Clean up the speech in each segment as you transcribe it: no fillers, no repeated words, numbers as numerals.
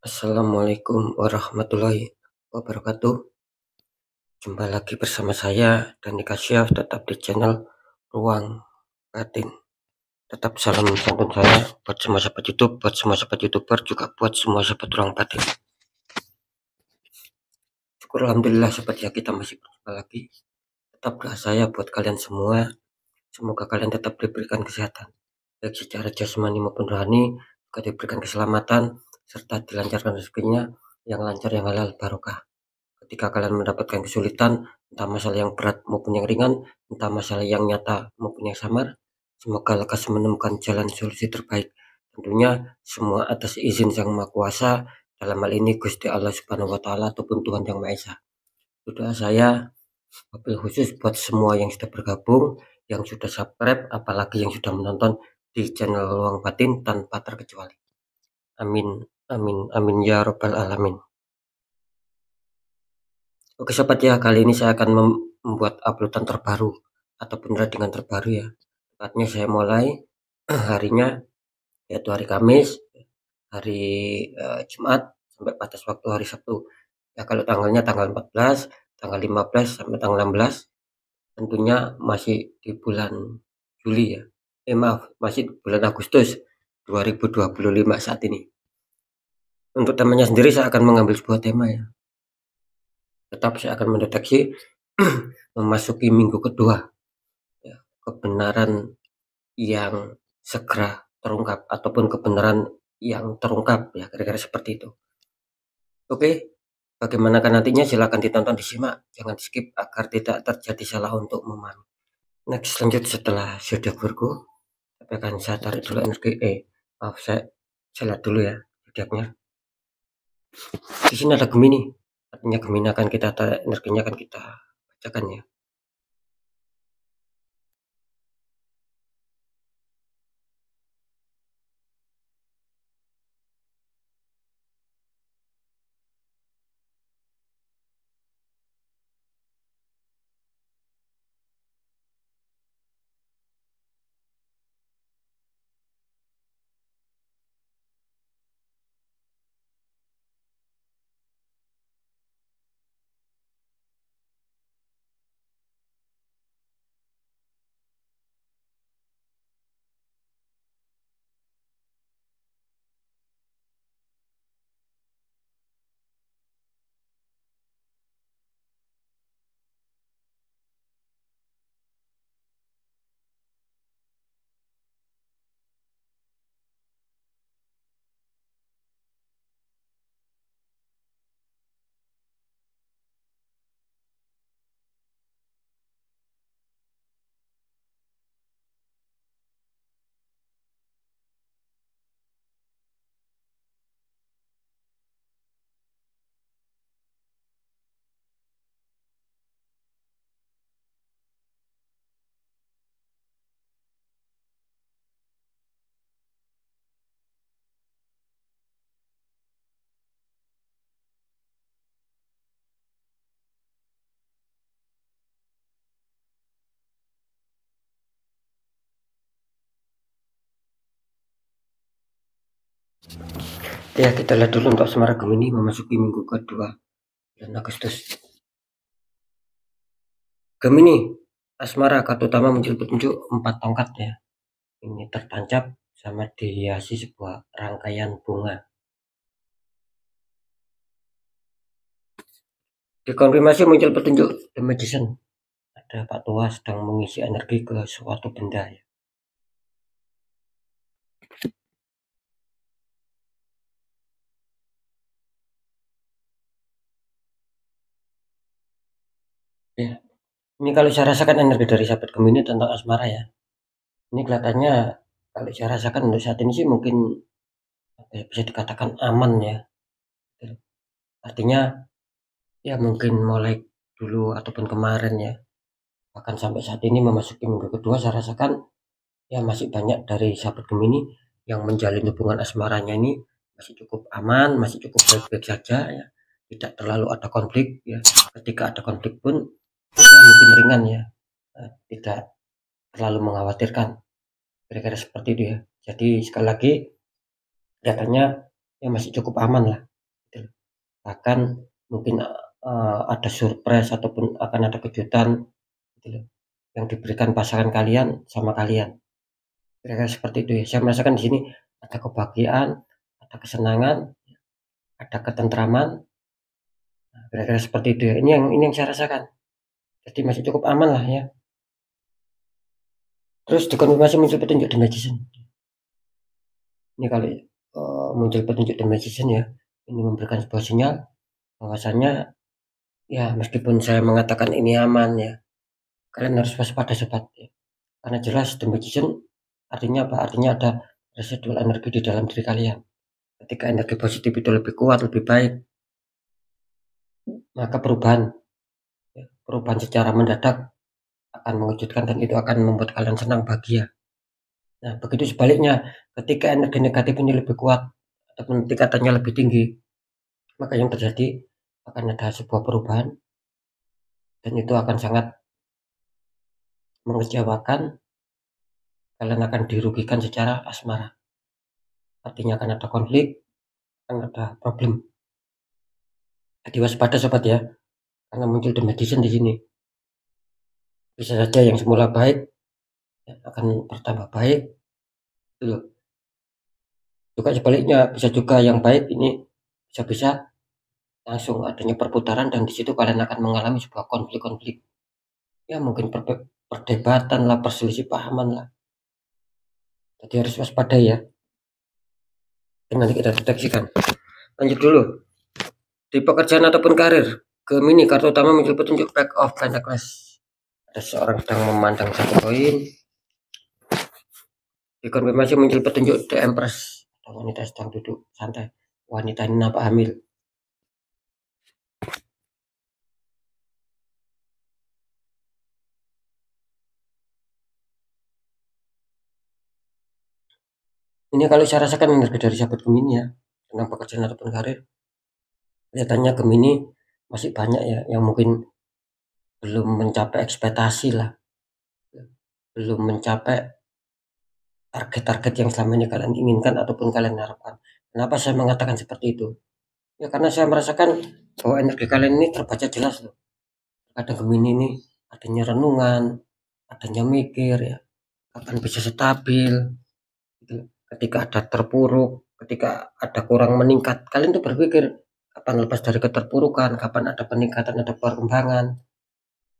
Assalamualaikum warahmatullahi wabarakatuh. Jumpa lagi bersama saya Dani Kasyaf, tetap di channel Ruang Batin. Tetap salam santun saya buat semua sahabat YouTube, buat semua sahabat YouTuber, juga buat semua sahabat Ruang Batin. Syukur alhamdulillah sahabat ya, kita masih berjumpa lagi. Tetap doa saya buat kalian semua, semoga kalian tetap diberikan kesehatan, baik secara jasmani maupun rohani, juga diberikan keselamatan serta dilancarkan rezekinya yang lancar, yang halal barokah. Ketika kalian mendapatkan kesulitan, entah masalah yang berat maupun yang ringan, entah masalah yang nyata maupun yang samar, semoga lekas menemukan jalan solusi terbaik. Tentunya semua atas izin Sang Maha Kuasa, dalam hal ini Gusti Allah Subhanahu wa Ta'ala ataupun Tuhan Yang Maha Esa. Doa saya wabil khusus buat semua yang sudah bergabung, yang sudah subscribe, apalagi yang sudah menonton di channel Ruang Batin tanpa terkecuali. Amin, amin, amin ya robbal alamin. Oke sobat ya, kali ini saya akan membuat uploadan terbaru ataupun readingan terbaru ya. Tepatnya saya mulai harinya yaitu hari Kamis, hari Jumat sampai batas waktu hari Sabtu. Ya kalau tanggalnya tanggal 14, tanggal 15 sampai tanggal 16 tentunya masih di bulan Juli ya. Maaf, masih di bulan Agustus 2025 saat ini. Untuk temanya sendiri saya akan mengambil sebuah tema ya. Tetap saya akan mendeteksi memasuki minggu kedua ya, kebenaran yang segera terungkap ataupun kebenaran yang terungkap ya, kira-kira seperti itu. Oke, bagaimana kan nantinya silahkan ditonton, disimak, jangan skip agar tidak terjadi salah untuk memahami. Next, lanjut setelah sudah burgu, tapi akan saya tarik dulu energi maaf, saya lihat dulu ya videonya. Di sini ada Gemini, artinya Gemini akan kita tarik energinya, akan kita bacakan ya. Ya, kita lihat dulu untuk asmara Gemini memasuki minggu kedua bulan Agustus. Gemini, asmara kartu utama muncul petunjuk 4 tongkat ya. Ini tertancap sama dihiasi sebuah rangkaian bunga. Dikonfirmasi muncul petunjuk The Magician. Ada Pak Tua sedang mengisi energi ke suatu benda ya. Ya, ini kalau saya rasakan energi dari sahabat Gemini tentang asmara ya. Ini kelihatannya kalau saya rasakan untuk saat ini sih mungkin bisa dikatakan aman ya. Artinya ya mungkin mulai dulu ataupun kemarin ya, bahkan sampai saat ini memasuki minggu kedua, saya rasakan ya masih banyak dari sahabat Gemini yang menjalin hubungan asmaranya ini masih cukup aman, masih cukup baik-baik saja ya, tidak terlalu ada konflik ya. Ketika ada konflik pun ya mungkin ringan ya, tidak terlalu mengkhawatirkan, kira-kira seperti itu ya. Jadi sekali lagi kelihatannya ya masih cukup aman lah bahkan mungkin ada surprise ataupun akan ada kejutan gitu loh, yang diberikan pasangan kalian sama kalian. Kira-kira seperti itu ya. Saya merasakan di sini ada kebahagiaan, ada kesenangan, ada ketentraman. Nah, kira-kira seperti itu ya. Ini yang saya rasakan. Jadi masih cukup aman lah ya. Terus dikonfirmasi muncul petunjuk The Magician. Ini kali muncul petunjuk The Magician ya. Ini memberikan sebuah sinyal bahwasannya ya meskipun saya mengatakan ini aman ya, kalian harus waspada sobat ya. Karena jelas The Magician artinya apa? Artinya ada residual energi di dalam diri kalian. Ketika energi positif itu lebih kuat, lebih baik, maka perubahan secara mendadak akan mengejutkan dan itu akan membuat kalian senang, bahagia. Nah, begitu sebaliknya, ketika energi negatif ini lebih kuat ataupun tingkatannya lebih tinggi, maka yang terjadi akan ada sebuah perubahan dan itu akan sangat mengecewakan. Kalian akan dirugikan secara asmara. Artinya akan ada konflik, akan ada problem. Jadi waspada sobat ya, karena muncul The Magician di sini. Bisa saja yang semula baik ya, akan bertambah baik. Gitu. Juga sebaliknya, bisa juga yang baik ini bisa-bisa langsung adanya perputaran dan di situ kalian akan mengalami sebuah konflik-konflik. Ya mungkin perdebatan lah, perselisih pahaman lah. Jadi harus waspada ya. Nanti kita deteksikan. Lanjut dulu. Di pekerjaan ataupun karir, Gemini kartu utama muncul petunjuk Pack of Pentacles. Ada seorang sedang memandang satu koin. Dikonfirmasi muncul petunjuk The Empress. Ada wanita sedang duduk santai. Wanita ini nampak hamil. Ini kalau saya rasakan energi dari sahabat Gemini ya, tentang pekerjaan ataupun karir. Kelihatannya Gemini masih banyak ya yang mungkin belum mencapai ekspektasi lah. Belum mencapai target-target yang selama ini kalian inginkan ataupun kalian harapkan. Kenapa saya mengatakan seperti itu? Ya karena saya merasakan bahwa energi kalian ini terbaca jelas loh. Kadang Gemini ini adanya renungan, adanya mikir ya, kapan bisa stabil. Gitu. Ketika ada terpuruk, ketika ada kurang meningkat, kalian tuh berpikir kapan lepas dari keterpurukan, kapan ada peningkatan, ada perkembangan.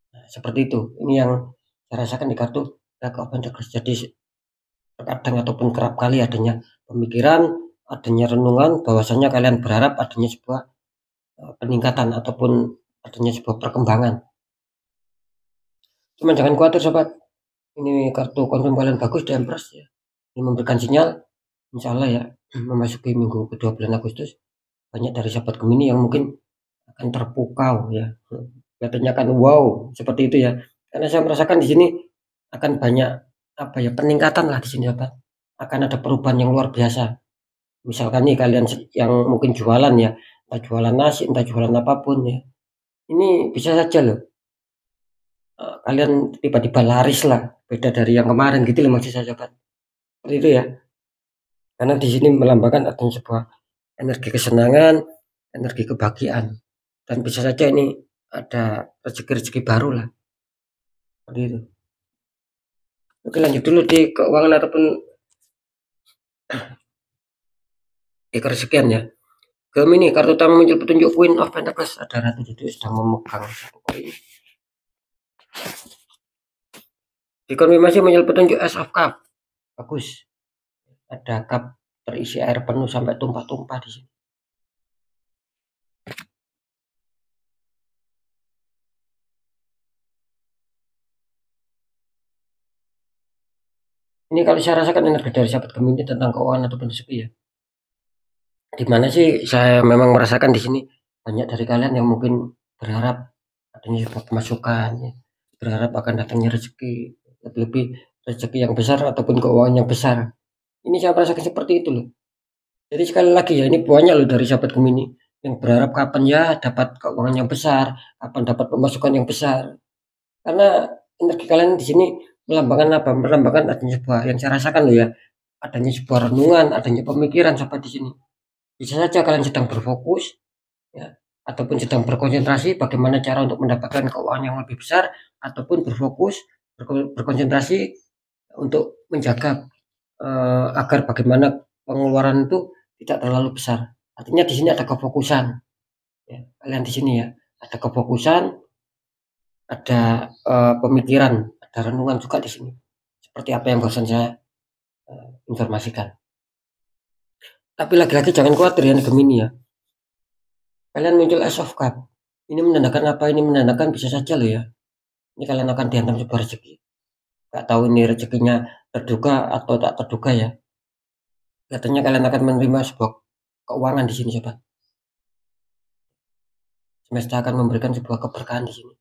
Nah, seperti itu. Ini yang saya rasakan di kartu Pack of Pentacles. Jadi terkadang ataupun kerap kali adanya pemikiran, adanya renungan bahwasanya kalian berharap adanya sebuah peningkatan ataupun adanya sebuah perkembangan. Cuman jangan khawatir sobat, ini kartu konfirm kalian bagus di Empress ya. Ini memberikan sinyal, insya Allah ya, memasuki minggu kedua bulan Agustus, banyak dari sahabat Gemini yang mungkin akan terpukau ya. Katanya akan wow, seperti itu ya. Karena saya merasakan di sini akan banyak apa ya peningkatan lah di sini sobat. Akan ada perubahan yang luar biasa. Misalkan nih kalian yang mungkin jualan ya, entah jualan nasi, entah jualan apapun ya. Ini bisa saja loh. Kalian tiba-tiba laris lah, beda dari yang kemarin gitu loh maksud saya sobat. Seperti itu ya. Karena di sini melambangkan adanya sebuah energi kesenangan, energi kebahagiaan. Dan bisa saja ini ada rezeki-rezeki baru lah. Seperti itu. Oke lanjut dulu di keuangan ataupun di kerezekian ya. Gemini kartu utama muncul petunjuk Queen of Pentacles. Ada ratu duduk sedang memegang satu koin. Dikonfirmasi muncul petunjuk Ace of Cup. Bagus. Ada cup terisi air penuh sampai tumpah-tumpah di sini. Ini kalau saya rasakan energi dari sahabat Gemini tentang keuangan ataupun rezeki ya. Dimana sih saya memang merasakan di sini banyak dari kalian yang mungkin berharap adanya sebuah pemasukan, ya. Berharap akan datangnya rezeki, lebih rezeki yang besar ataupun keuangan yang besar. Ini saya merasakan seperti itu loh. Jadi sekali lagi ya ini banyak loh dari sahabat Gemini yang berharap kapan ya dapat keuangan yang besar, kapan dapat pemasukan yang besar. Karena energi kalian di sini melambangkan apa? Melambangkan adanya sebuah yang saya rasakan loh ya, adanya sebuah renungan, adanya pemikiran sahabat di sini. Bisa saja kalian sedang berfokus ya, ataupun sedang berkonsentrasi bagaimana cara untuk mendapatkan keuangan yang lebih besar, ataupun berkonsentrasi untuk menjaga agar bagaimana pengeluaran itu tidak terlalu besar. Artinya di sini ada kefokusan, ya, kalian di sini ya, ada kefokusan, ada pemikiran, ada renungan juga di sini. Seperti apa yang barusan saya informasikan. Tapi lagi-lagi jangan khawatir ya Gemini ya. Kalian muncul Ace of Cup. Ini menandakan apa? Ini menandakan bisa saja loh ya. Ini kalian akan dihantam sebuah rezeki. Gak tahu ini rezekinya terduga atau tak terduga ya. Katanya kalian akan menerima sebuah keuangan di sini sobat. Semesta akan memberikan sebuah keberkahan di sini.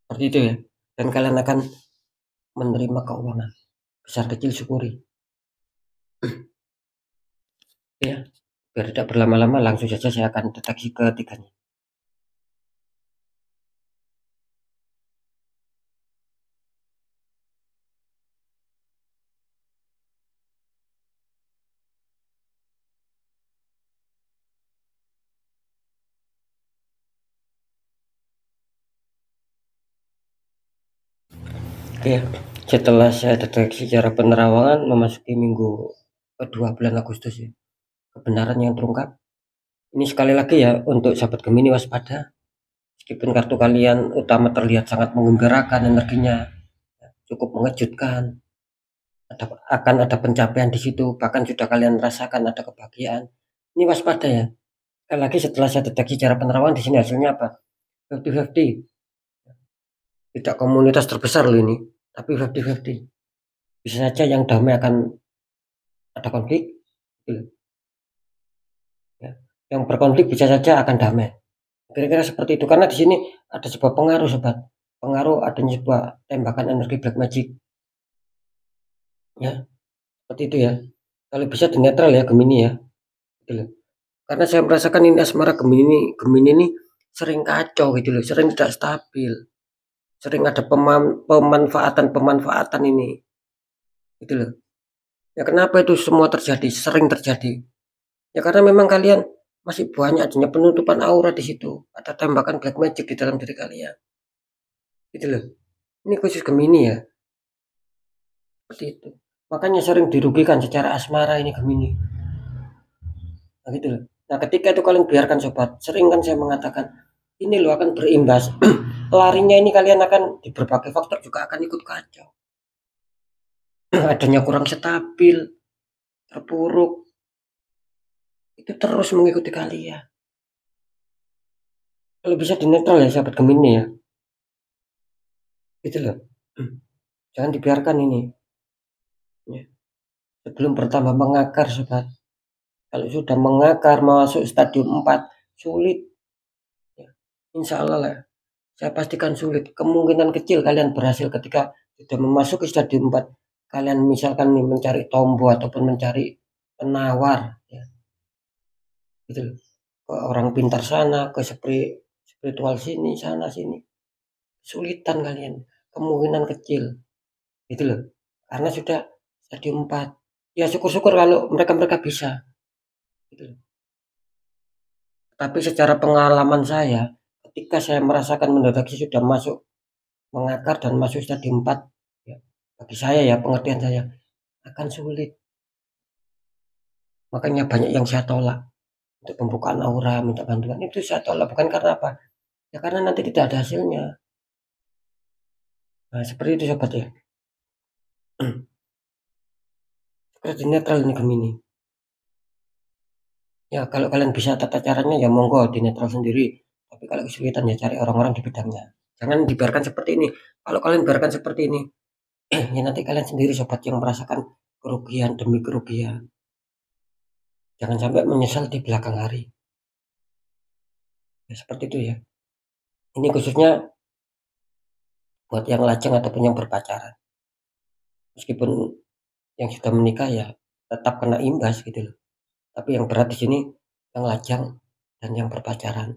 Seperti itu ya. Dan kalian akan menerima keuangan. Besar kecil syukuri. Ya, biar tidak berlama-lama langsung saja saya akan deteksi ketiganya. Oke, setelah saya deteksi secara penerawangan memasuki minggu kedua bulan Agustus ya, kebenaran yang terungkap. Ini sekali lagi ya untuk sahabat Gemini waspada. Meskipun kartu kalian utama terlihat sangat mengembirakan, energinya cukup mengejutkan, akan ada pencapaian di situ, bahkan sudah kalian rasakan ada kebahagiaan. Ini waspada ya. Sekali lagi setelah saya deteksi secara penerawangan di sini hasilnya apa? 50-50. Tidak komunitas terbesar loh ini, tapi 50-50. Bisa saja yang damai akan ada konflik, gitu. Ya. Yang berkonflik bisa saja akan damai. Kira-kira seperti itu karena di sini ada sebuah pengaruh sobat, pengaruh adanya sebuah tembakan energi black magic. Ya, seperti itu ya. Kalau bisa di netral ya Gemini ya. Gitu loh. Karena saya merasakan ini asmara Gemini ini sering kacau gitu loh, sering tidak stabil. Sering ada pemanfaatan ini. Gitu loh. Ya kenapa itu semua terjadi? Sering terjadi. Ya karena memang kalian masih banyak adanya penutupan aura di situ. Ada tembakan black magic di dalam diri kalian. Gitu loh. Ini khusus Gemini ya. Seperti itu. Makanya sering dirugikan secara asmara ini Gemini. Nah gitu loh. Nah ketika itu kalian biarkan sobat, sering kan saya mengatakan ini loh akan berimbas. Larinya ini kalian akan di berbagai faktor juga akan ikut kacau. Adanya kurang stabil, terpuruk, itu terus mengikuti kalian. Kalau bisa di netral ya sahabat Gemini ya. Gitu loh. Jangan dibiarkan ini. Ya. Sebelum pertama mengakar sobat. Kalau sudah mengakar masuk stadium 4 sulit. Ya. Insya Allah lah. Saya pastikan sulit. Kemungkinan kecil kalian berhasil ketika sudah memasuki stadium 4. Kalian misalkan nih mencari tombol ataupun mencari penawar. Ya. Gitu loh. Ke orang pintar sana, ke spiritual sini, sana sini. Sulitan kalian. Kemungkinan kecil. Gitu loh. Karena sudah stadium 4. Ya syukur-syukur kalau mereka bisa. Gitu loh. Tapi secara pengalaman saya, ketika saya merasakan mendeteksi sudah masuk mengakar dan masuk stadium 4, ya, bagi saya ya pengertian saya akan sulit. Makanya banyak yang saya tolak untuk pembukaan aura, minta bantuan itu saya tolak bukan karena apa? Ya karena nanti tidak ada hasilnya. Nah, seperti itu sobat ya. Seperti netral ini Gemini. Ya kalau kalian bisa tata caranya ya monggo di netral sendiri. Tapi kalau kesulitan ya cari orang-orang di bidangnya. Jangan dibiarkan seperti ini. Kalau kalian biarkan seperti ini, ya nanti kalian sendiri sobat yang merasakan kerugian demi kerugian. Jangan sampai menyesal di belakang hari. Ya seperti itu ya. Ini khususnya buat yang lajang ataupun yang berpacaran. Meskipun yang sudah menikah ya tetap kena imbas gitu loh. Tapi yang berat di sini yang lajang dan yang berpacaran.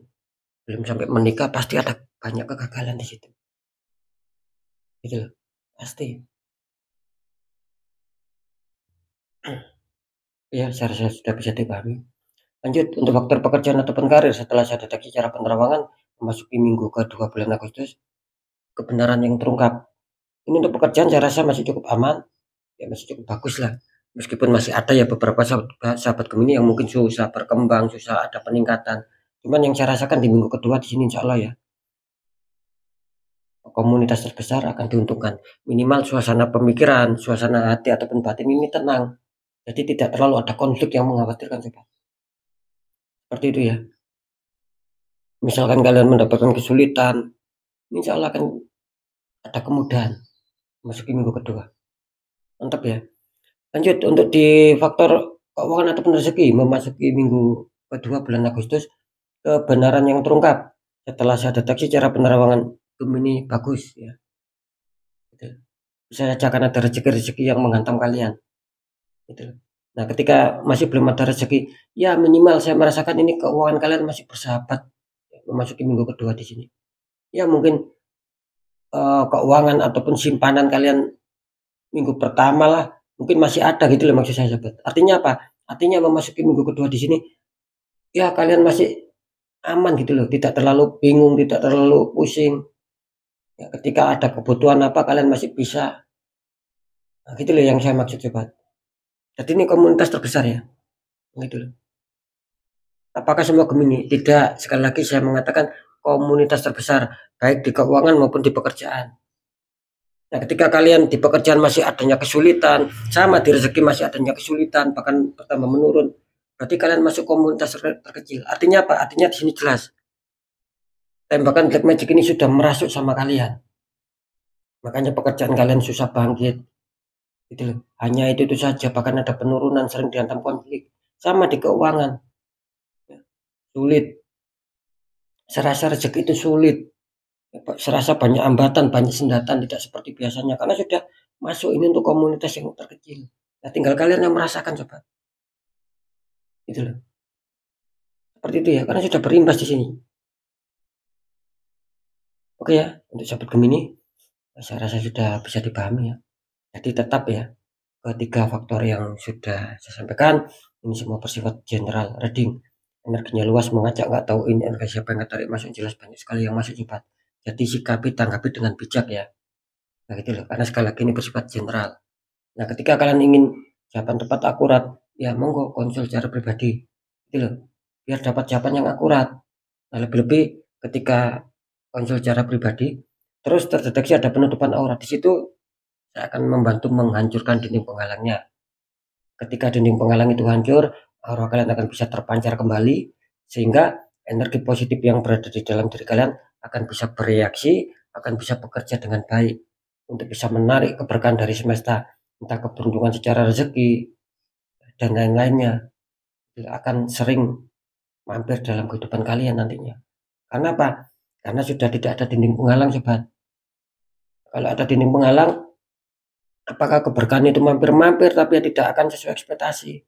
Belum sampai menikah pasti ada banyak kegagalan di situ. Gitu loh. Pasti. Ya, saya rasa sudah bisa dipahami. Lanjut, untuk faktor pekerjaan ataupun karir setelah saya deteksi cara penerawangan memasuki minggu kedua bulan Agustus, kebenaran yang terungkap. Ini untuk pekerjaan saya rasa masih cukup aman, ya masih cukup bagus lah. Meskipun masih ada ya beberapa sahabat Gemini yang mungkin susah berkembang, susah ada peningkatan. Cuman yang saya rasakan di minggu kedua di sini insya Allah ya, komunitas terbesar akan diuntungkan. Minimal suasana pemikiran, suasana hati ataupun batin ini tenang. Jadi tidak terlalu ada konflik yang mengkhawatirkan sobat. Seperti itu ya. Misalkan kalian mendapatkan kesulitan, insya Allah akan ada kemudahan memasuki minggu kedua. Mantap ya. Lanjut, untuk di faktor keuangan ataupun rezeki memasuki minggu kedua bulan Agustus, kebenaran yang terungkap setelah saya deteksi cara penerawangan Gemini bagus ya. Gitu. Bisa saja akan ada rezeki-rezeki yang menghantam kalian. Gitu. Nah, ketika masih belum ada rezeki, ya minimal saya merasakan ini keuangan kalian masih bersahabat ya, memasuki minggu kedua di sini. Ya mungkin keuangan ataupun simpanan kalian minggu pertama lah mungkin masih ada gitu loh maksud saya sahabat. Artinya apa? Artinya memasuki minggu kedua di sini ya kalian masih aman gitu loh, tidak terlalu bingung, tidak terlalu pusing. Ya, ketika ada kebutuhan apa kalian masih bisa. Nah, gitu loh yang saya maksud sobat. Jadi ini komunitas terbesar ya. Gitu loh. Apakah semua Gemini? Tidak. Sekali lagi saya mengatakan komunitas terbesar baik di keuangan maupun di pekerjaan. Nah, ketika kalian di pekerjaan masih adanya kesulitan, sama di rezeki masih adanya kesulitan, bahkan bertambah menurun, berarti kalian masuk komunitas terkecil. Artinya apa? Artinya di sini jelas. Tembakan black magic ini sudah merasuk sama kalian. Makanya pekerjaan kalian susah bangkit. Gitu loh. Hanya itu saja, bahkan ada penurunan, sering dihantam konflik. Sama di keuangan. Sulit. Serasa rezeki itu sulit. Serasa banyak hambatan, banyak sendatan, tidak seperti biasanya. Karena sudah masuk ini untuk komunitas yang terkecil. Nah, tinggal kalian yang merasakan coba. Gitu loh. Seperti itu ya, karena sudah berimbas di sini. Oke ya, untuk sahabat Gemini, saya rasa sudah bisa dipahami ya. Jadi tetap ya, ketiga faktor yang sudah saya sampaikan, ini semua bersifat general reading. Energinya luas, mengajak, nggak tahu ini energi siapa yang tarik masuk, jelas banyak sekali yang masuk cepat. Jadi sikapi, tanggapi dengan bijak ya. Nah gitu loh, karena sekali lagi ini bersifat general. Nah ketika kalian ingin jawaban tepat akurat, ya monggo konsul secara pribadi. Gitu loh, biar dapat jawaban yang akurat. Nah lebih-lebih ketika konsul secara pribadi, terus terdeteksi ada penutupan aura di situ, saya akan membantu menghancurkan dinding penghalangnya. Ketika dinding penghalang itu hancur, aura kalian akan bisa terpancar kembali, sehingga energi positif yang berada di dalam diri kalian akan bisa bereaksi, akan bisa bekerja dengan baik untuk bisa menarik keberkahan dari semesta, entah keberuntungan secara rezeki dan lain-lainnya akan sering mampir dalam kehidupan kalian nantinya. Karena apa? Karena sudah tidak ada dinding penghalang sobat. Kalau ada dinding penghalang, apakah keberkahan itu mampir-mampir tapi tidak akan sesuai ekspektasi,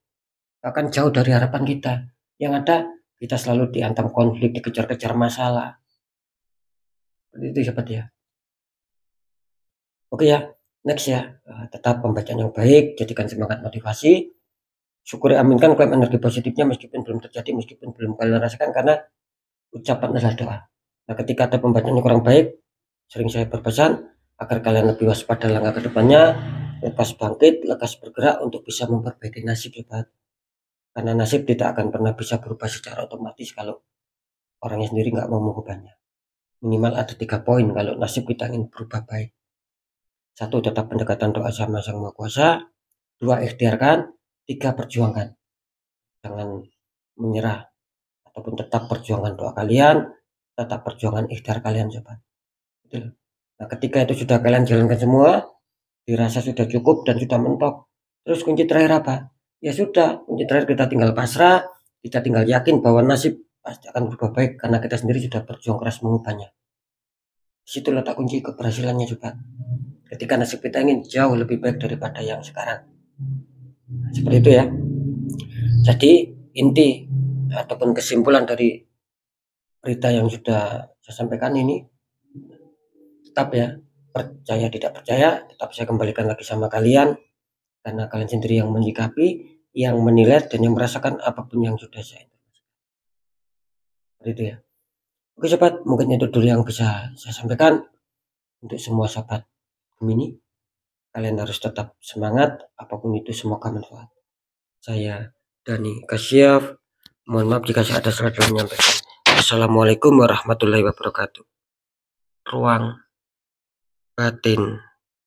akan jauh dari harapan kita. Yang ada kita selalu dihantam konflik, dikejar-kejar masalah. Seperti itu sobat ya. Oke ya, next ya, tetap pembacaan yang baik, jadikan semangat motivasi, syukuri, aminkan klaim energi positifnya meskipun belum terjadi, meskipun belum kalian rasakan, karena ucapan adalah doa. Nah ketika ada pembacaannya kurang baik, sering saya berpesan agar kalian lebih waspada langkah ke depannya, lekas bangkit, lekas bergerak untuk bisa memperbaiki nasib sobat. Karena nasib tidak akan pernah bisa berubah secara otomatis kalau orangnya sendiri nggak mau mengubahnya. Minimal ada 3 poin kalau nasib kita ingin berubah baik. 1, tetap pendekatan doa sama Sang Maha Kuasa. 2, ikhtiarkan. 3, perjuangkan. Jangan menyerah, ataupun tetap perjuangkan doa kalian, tetap perjuangkan ikhtiar kalian sobat. Nah ketika itu sudah kalian jalankan semua, dirasa sudah cukup dan sudah mentok, terus kunci terakhir apa? Ya sudah, kunci terakhir kita tinggal pasrah, kita tinggal yakin bahwa nasib pasti akan berubah baik karena kita sendiri sudah berjuang keras mengubahnya. Di situ letak kunci keberhasilannya sobat. Ketika nasib kita ingin jauh lebih baik daripada yang sekarang. Seperti itu ya. Jadi inti ataupun kesimpulan dari berita yang sudah saya sampaikan ini, tetap ya, percaya tidak percaya, tetap saya kembalikan lagi sama kalian, karena kalian sendiri yang menyikapi, yang menilai dan yang merasakan apapun yang sudah saya. Itu ya. Oke sobat, mungkin itu dulu yang bisa saya sampaikan untuk semua sobat Gemini. Kalian harus tetap semangat, apapun itu semoga manfaat. Saya Dani Kasyaf, mohon maaf jika saya ada salah dalam menyampaikan. Assalamualaikum warahmatullahi wabarakatuh. Ruang batin.